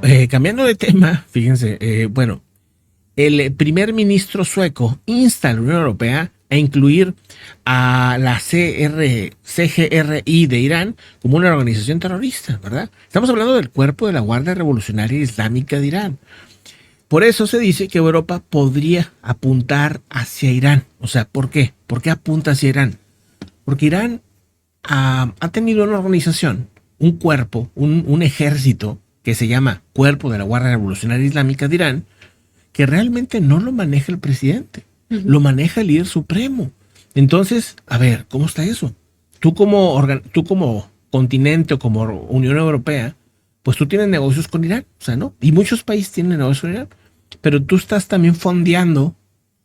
Bueno, cambiando de tema, fíjense, el primer ministro sueco insta a la Unión Europea a incluir a la CGRI de Irán como una organización terrorista, ¿verdad? Estamos hablando del cuerpo de la Guardia Revolucionaria Islámica de Irán. Por eso se dice que Europa podría apuntar hacia Irán. O sea, ¿por qué? ¿Por qué apunta hacia Irán? Porque Irán ha tenido una organización, un cuerpo, un ejército que se llama Cuerpo de la Guardia Revolucionaria Islámica de Irán, que realmente no lo maneja el presidente, lo maneja el líder supremo. Entonces, a ver, ¿cómo está eso? Tú como continente o como Unión Europea, pues tú tienes negocios con Irán, o sea, ¿no? Y muchos países tienen negocios con Irán, pero tú estás también fondeando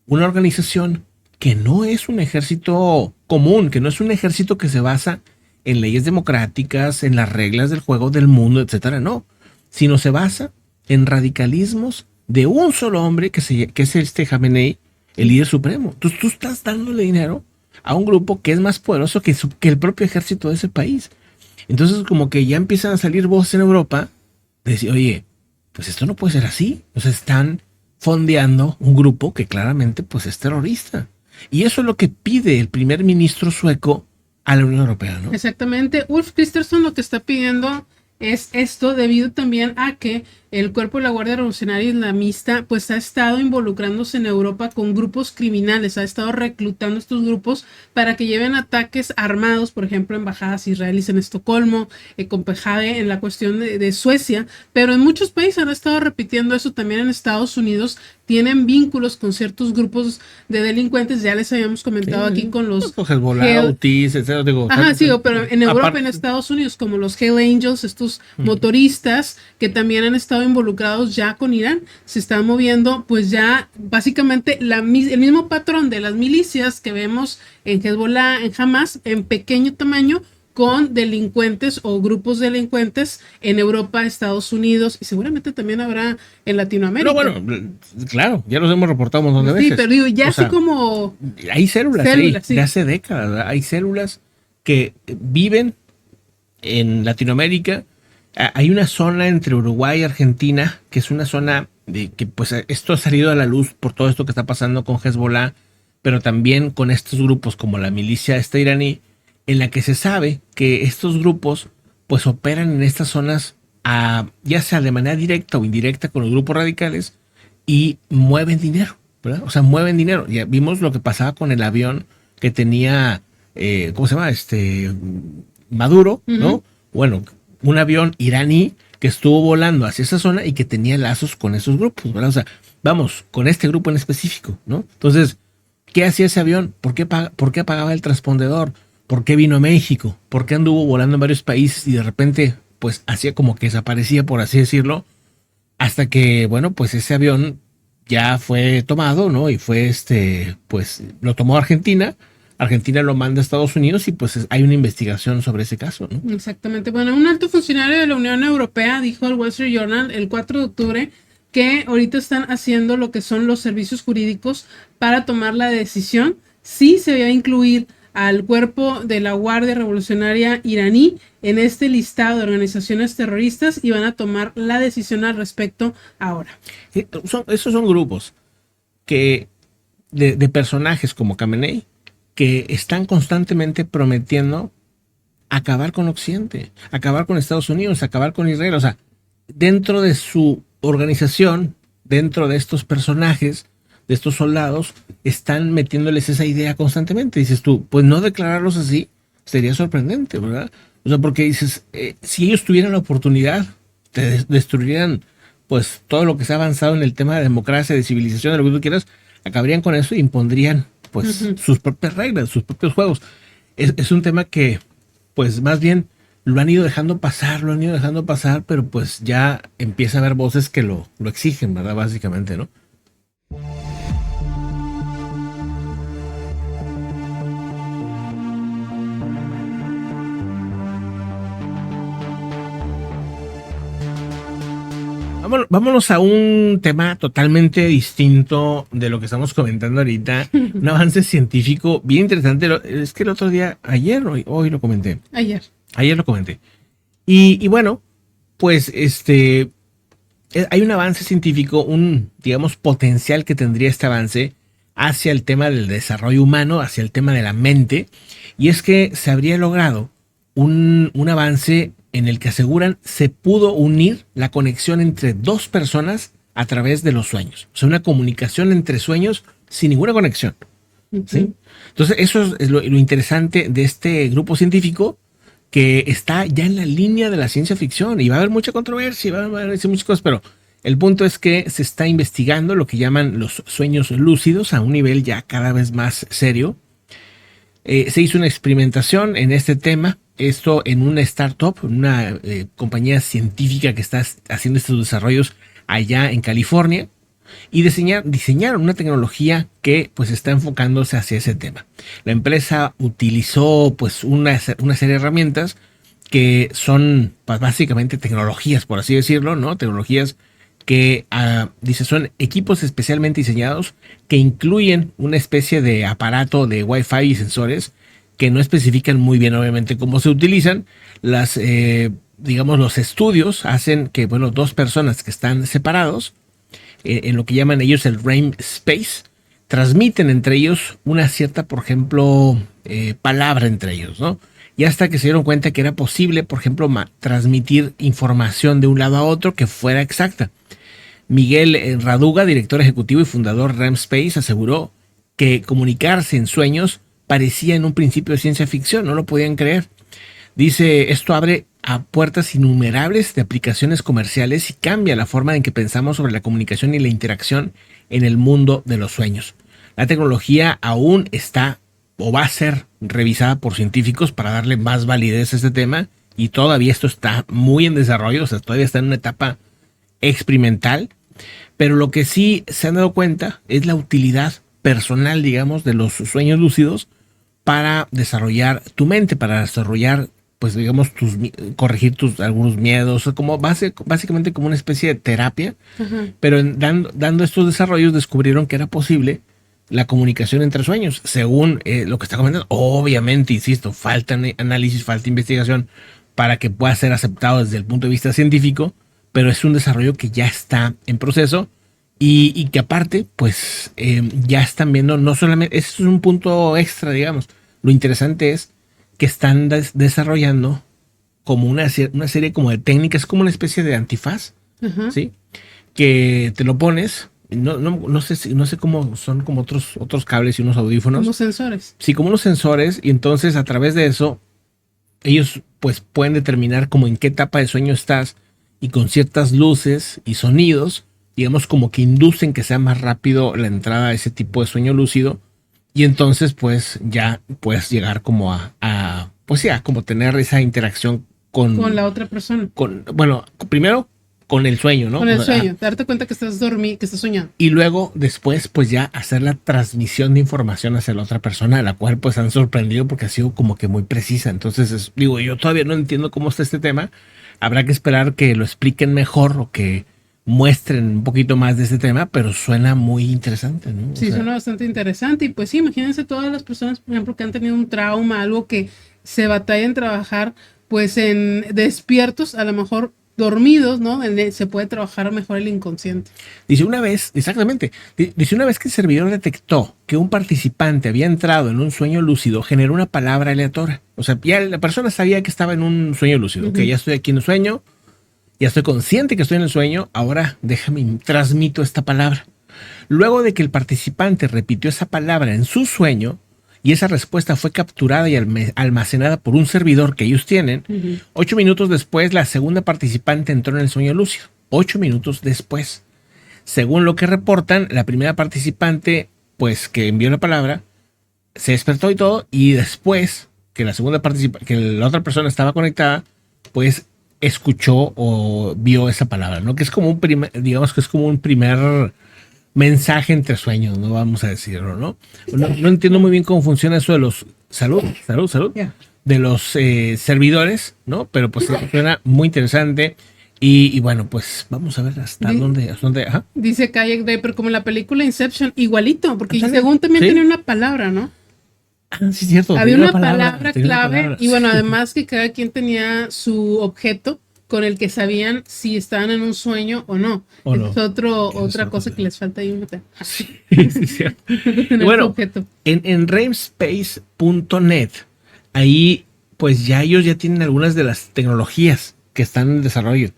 una organización que no es un ejército común, que no es un ejército que se basa en leyes democráticas, en las reglas del juego del mundo, etcétera, no, sino se basa en radicalismos de un solo hombre que es este Jamenei, el líder supremo. Entonces tú estás dándole dinero a un grupo que es más poderoso que el propio ejército de ese país. Entonces como que ya empiezan a salir voces en Europa de decir, oye, pues esto no puede ser así. O sea, están fondeando un grupo que claramente pues es terrorista. Y eso es lo que pide el primer ministro sueco a la Unión Europea, ¿no? Exactamente. Ulf Kristersson lo que está pidiendo es esto debido también a que el cuerpo de la Guardia Revolucionaria Islamista pues ha estado involucrándose en Europa con grupos criminales, ha estado reclutando estos grupos para que lleven ataques armados, por ejemplo, embajadas israelíes en Estocolmo, Copenhague, en la cuestión de Suecia, pero en muchos países han estado repitiendo eso. También en Estados Unidos tienen vínculos con ciertos grupos de delincuentes, ya les habíamos comentado aquí con los Hezbollah, Houthis, etcétera. Pero en Europa, en Estados Unidos, como los Hell Angels, estos motoristas que también han estado involucrados ya con Irán, se están moviendo pues ya básicamente el mismo patrón de las milicias que vemos en Hezbollah, en Hamas, en pequeño tamaño, con delincuentes o grupos delincuentes en Europa, Estados Unidos y seguramente también habrá en Latinoamérica. No, bueno, claro, ya los hemos reportado un montón de veces. Sí, pero digo, ya así como... Hay células sí, de hace décadas, ¿verdad? Hay células que viven en Latinoamérica. Hay una zona entre Uruguay y Argentina, que es una zona de que pues esto ha salido a la luz por todo esto que está pasando con Hezbollah, pero también con estos grupos como la milicia iraní, en la que se sabe que estos grupos pues operan en estas zonas ya sea de manera directa o indirecta con los grupos radicales y mueven dinero, ¿verdad? O sea, mueven dinero. Ya vimos lo que pasaba con el avión que tenía, ¿cómo se llama? Maduro, ¿no? Bueno, un avión iraní que estuvo volando hacia esa zona y que tenía lazos con esos grupos, ¿verdad? O sea, vamos, con este grupo en específico, ¿no? Entonces, ¿qué hacía ese avión? ¿Por qué apagaba el transpondedor? ¿Por qué vino a México? ¿Por qué anduvo volando en varios países y de repente, pues, hacía como que desaparecía, por así decirlo? Hasta que, bueno, pues ese avión ya fue tomado, ¿no? Y fue pues, lo tomó Argentina. Argentina lo manda a Estados Unidos y pues hay una investigación sobre ese caso, ¿no? Exactamente. Bueno, un alto funcionario de la Unión Europea dijo al Wall Street Journal el 4 de octubre que ahorita están haciendo lo que son los servicios jurídicos para tomar la decisión si se va a incluir al cuerpo de la Guardia Revolucionaria iraní en este listado de organizaciones terroristas y van a tomar la decisión al respecto ahora. Esos son grupos que de personajes como Khamenei que están constantemente prometiendo acabar con Occidente, acabar con Estados Unidos, acabar con Israel. O sea, dentro de su organización, dentro de estos personajes, de estos soldados, están metiéndoles esa idea constantemente. Dices tú, pues no declararlos así sería sorprendente, ¿verdad? O sea, porque dices, si ellos tuvieran la oportunidad, destruirían pues todo lo que se ha avanzado en el tema de democracia, de civilización, de lo que tú quieras, acabarían con eso e impondrían pues sus propias reglas, sus propios juegos. Es un tema que pues más bien lo han ido dejando pasar, pero pues ya empieza a haber voces que lo exigen, ¿verdad? Básicamente, ¿no? Vámonos a un tema totalmente distinto de lo que estamos comentando ahorita. Un avance científico bien interesante. Es que el otro día, hoy lo comenté. Ayer lo comenté. Y bueno, pues hay un avance científico, un, digamos, potencial que tendría este avance hacia el tema del desarrollo humano, hacia el tema de la mente, y es que se habría logrado un avance en el que aseguran se pudo unir la conexión entre dos personas a través de los sueños. O sea, una comunicación entre sueños sin ninguna conexión. ¿Sí? Entonces, eso es lo interesante de este grupo científico que está ya en la línea de la ciencia ficción y va a haber mucha controversia, va a haber muchas cosas, pero el punto es que se está investigando lo que llaman los sueños lúcidos a un nivel ya cada vez más serio. Se hizo una experimentación en este tema, esto en una startup, una compañía científica que está haciendo estos desarrollos allá en California, y diseñaron una tecnología que pues está enfocándose hacia ese tema. La empresa utilizó pues una serie de herramientas que son pues, básicamente tecnologías, por así decirlo, ¿no? Tecnologías que dice son equipos especialmente diseñados que incluyen una especie de aparato de Wi-Fi y sensores que no especifican muy bien obviamente cómo se utilizan. Digamos, los estudios hacen que, bueno, dos personas que están separados en lo que llaman ellos el REM space, transmiten entre ellos una cierta, por ejemplo, palabra entre ellos, ¿no? Y hasta que se dieron cuenta que era posible, por ejemplo, transmitir información de un lado a otro que fuera exacta. Miguel Raduga, director ejecutivo y fundador REM Space, aseguró que comunicarse en sueños parecía en un principio de ciencia ficción, no lo podían creer. Dice, esto abre a puertas innumerables de aplicaciones comerciales y cambia la forma en que pensamos sobre la comunicación y la interacción en el mundo de los sueños. La tecnología aún está o va a ser revisada por científicos para darle más validez a este tema y todavía esto está muy en desarrollo, o sea, todavía está en una etapa experimental, pero lo que sí se han dado cuenta es la utilidad personal, digamos, de los sueños lúcidos para desarrollar tu mente, para desarrollar pues digamos, corregir algunos miedos, como básicamente como una especie de terapia, pero dando estos desarrollos descubrieron que era posible la comunicación entre sueños, según lo que está comentando. Obviamente, insisto, falta análisis, falta investigación para que pueda ser aceptado desde el punto de vista científico, pero es un desarrollo que ya está en proceso y que aparte, pues ya están viendo, no solamente, eso es un punto extra, digamos, lo interesante es que están desarrollando como una serie como de técnicas, como una especie de antifaz, ¿sí? Que te lo pones, no sé cómo son como otros cables y unos audífonos. Como sensores. Sí, como unos sensores, y entonces a través de eso, ellos pues pueden determinar como en qué etapa de sueño estás, y con ciertas luces y sonidos, digamos como que inducen que sea más rápido la entrada a ese tipo de sueño lúcido. Y entonces, pues, ya puedes llegar como pues ya, como tener esa interacción con la otra persona. Bueno, primero con el sueño, ¿no? Con el sueño, darte cuenta que estás dormido, que estás soñando. Y luego, después, pues ya hacer la transmisión de información hacia la otra persona, a la cual pues han sorprendido porque ha sido como que muy precisa. Entonces, digo, yo todavía no entiendo cómo está este tema. Habrá que esperar que lo expliquen mejor o que muestren un poquito más de este tema, pero suena muy interesante, ¿no? Sí, suena bastante interesante. Y pues sí, imagínense todas las personas, por ejemplo, que han tenido un trauma, algo que se batalla en trabajar, pues en despiertos, a lo mejor dormidos, ¿no? Se puede trabajar mejor el inconsciente. Dice una vez, exactamente, dice una vez que el servidor detectó que un participante había entrado en un sueño lúcido, generó una palabra aleatoria. O sea, ya la persona sabía que estaba en un sueño lúcido, que ya estoy aquí en un sueño, ya estoy consciente que estoy en el sueño, ahora transmito esta palabra. Luego de que el participante repitió esa palabra en su sueño y esa respuesta fue capturada y almacenada por un servidor que ellos tienen, 8 minutos después la segunda participante entró en el sueño lúcido. 8 minutos después. Según lo que reportan, la primera participante, pues que envió la palabra, se despertó y todo, y después que que la otra persona estaba conectada, pues escuchó o vio esa palabra, ¿no? Que es como un primer mensaje entre sueños, no vamos a decirlo, ¿no? No entiendo muy bien cómo funciona eso de los salud, Yeah. de los servidores, ¿no? Pero pues suena muy interesante y bueno, pues vamos a ver hasta dónde. Ajá. Dice Kayak Draper como en la película Inception, igualito, porque ¿Sí? según también tenía una palabra, ¿no? Sí, cierto. Había una palabra clave y bueno, además que cada quien tenía su objeto con el que sabían si estaban en un sueño o no. O no. Es otra cosa que les falta ahí. Sí, sí, cierto. Y bueno, en ramespace.net, ahí pues ya ellos ya tienen algunas de las tecnologías que están en desarrollo.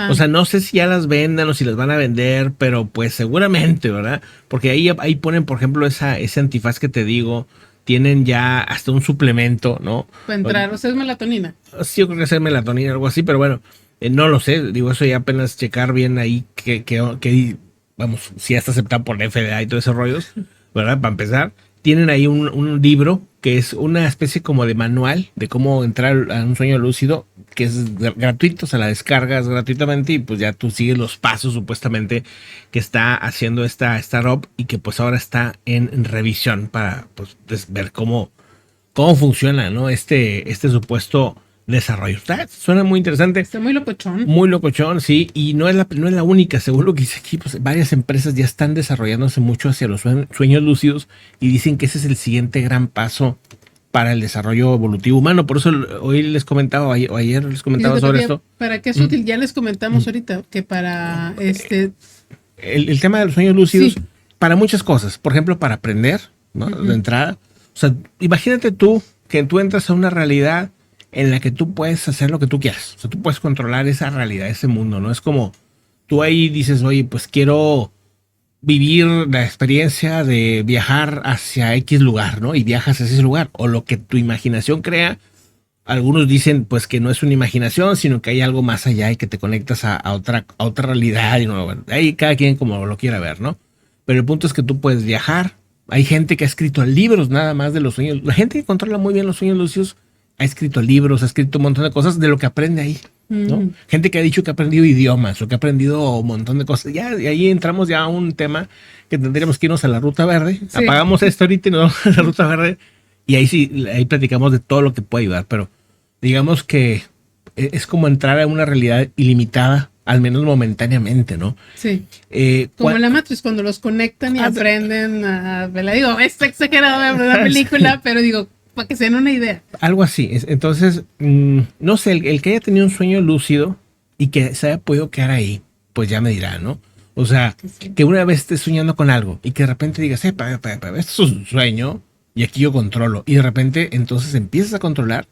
O sea, no sé si ya las vendan o si las van a vender, pero pues seguramente, ¿verdad? Porque ahí ponen, por ejemplo, ese antifaz que te digo, tienen ya hasta un suplemento, ¿no? Para entrar, o sea, es melatonina. Sí, yo creo que es melatonina, algo así, pero bueno, no lo sé, digo, eso ya apenas checar bien ahí que vamos, si ya está aceptado por la FDA y todo esos rollos, ¿verdad? Para empezar, tienen ahí un libro que es una especie como de manual de cómo entrar a un sueño lúcido, que es gratuito, se la descargas gratuitamente y pues ya tú sigues los pasos supuestamente que está haciendo esta startup y que pues ahora está en revisión para pues ver cómo funciona, ¿no? Este supuesto desarrollo. Suena muy interesante. Está muy locochón. Muy locochón, sí. Y no es la única. Según lo que dice aquí, pues varias empresas ya están desarrollándose mucho hacia los sueños lúcidos y dicen que ese es el siguiente gran paso para el desarrollo evolutivo humano. Por eso hoy les comentaba, o ayer les comentaba sobre esto. ¿Para qué es útil? Ya les comentamos ahorita que para El tema de los sueños lúcidos, para muchas cosas. Por ejemplo, para aprender, ¿no? De entrada. O sea, imagínate tú que tú entras a una realidad en la que tú puedes hacer lo que tú quieras. O sea, tú puedes controlar esa realidad, ese mundo, ¿no? Es como tú ahí dices, oye, pues quiero vivir la experiencia de viajar hacia X lugar, ¿no? Y viajas hacia ese lugar. O lo que tu imaginación crea. Algunos dicen, pues, que no es una imaginación, sino que hay algo más allá y que te conectas a otra realidad. Y no, bueno, ahí cada quien como lo quiera ver, ¿no? Pero el punto es que tú puedes viajar. Hay gente que ha escrito libros nada más de los sueños. La gente que controla muy bien los sueños lúcidos ha escrito libros, ha escrito un montón de cosas de lo que aprende ahí, ¿no? Gente que ha dicho que ha aprendido idiomas o que ha aprendido un montón de cosas. Ya, y ahí entramos ya a un tema que tendríamos que irnos a la Ruta Verde. Sí. Apagamos esto ahorita y nos vamos a la Ruta Verde. Y ahí sí, ahí platicamos de todo lo que puede ayudar. Pero digamos que es como entrar a una realidad ilimitada, al menos momentáneamente, ¿no? Sí. Como en la Matrix, cuando los conectan y aprenden a... Me digo, está exagerado de ver la película, pero digo, para que se den una idea. Algo así. Entonces, no sé, el que haya tenido un sueño lúcido y que se haya podido quedar ahí, pues ya me dirá, ¿no? O sea, que una vez estés soñando con algo y que de repente digas, esto es un sueño y aquí yo controlo. Y de repente, entonces empiezas a controlar.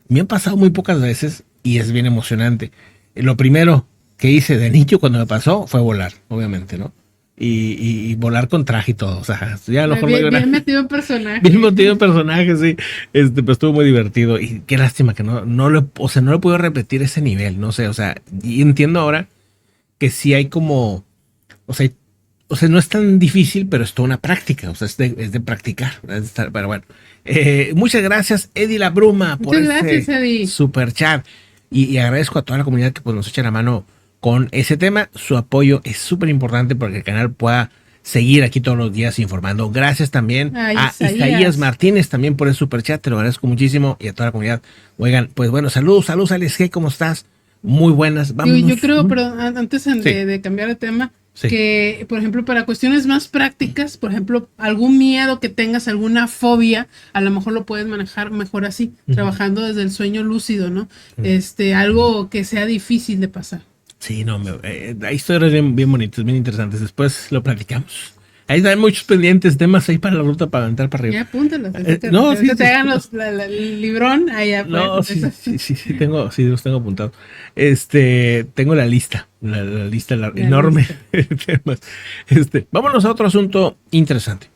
Me han pasado muy pocas veces y es bien emocionante. Lo primero que hice de niño cuando me pasó fue volar, obviamente, ¿no? Y volar con traje y todo. O sea, ya lo mejor bien metido en personaje. Bien metido en personaje, sí. Pero estuvo muy divertido. Y qué lástima que no lo puedo repetir ese nivel, no sé. O sea, y entiendo ahora que sí hay como. O sea, no es tan difícil, pero es toda una práctica. O sea, es de practicar. Pero bueno. Muchas gracias, Eddie La Bruma, por ese super chat. Y agradezco a toda la comunidad que pues, nos echa la mano con ese tema. Su apoyo es súper importante para que el canal pueda seguir aquí todos los días informando. Gracias también a Isaías Martínez también por el superchat. Te lo agradezco muchísimo y a toda la comunidad. Oigan, pues bueno, saludos Alex G, ¿cómo estás? Muy buenas. Vámonos. Yo creo, pero antes de cambiar de tema, que por ejemplo para cuestiones más prácticas, por ejemplo algún miedo que tengas, alguna fobia, a lo mejor lo puedes manejar mejor así, trabajando desde el sueño lúcido, ¿no? Algo que sea difícil de pasar. Sí, no, hay historias bien bonitas, bien interesantes. Después lo platicamos. Ahí hay muchos pendientes, temas ahí para la ruta para aventar para arriba. Ya apúntalos. Te hagan el librón. Ahí ya, no, sí, los tengo apuntados. Tengo la lista, la lista enorme de temas. Vámonos a otro asunto interesante.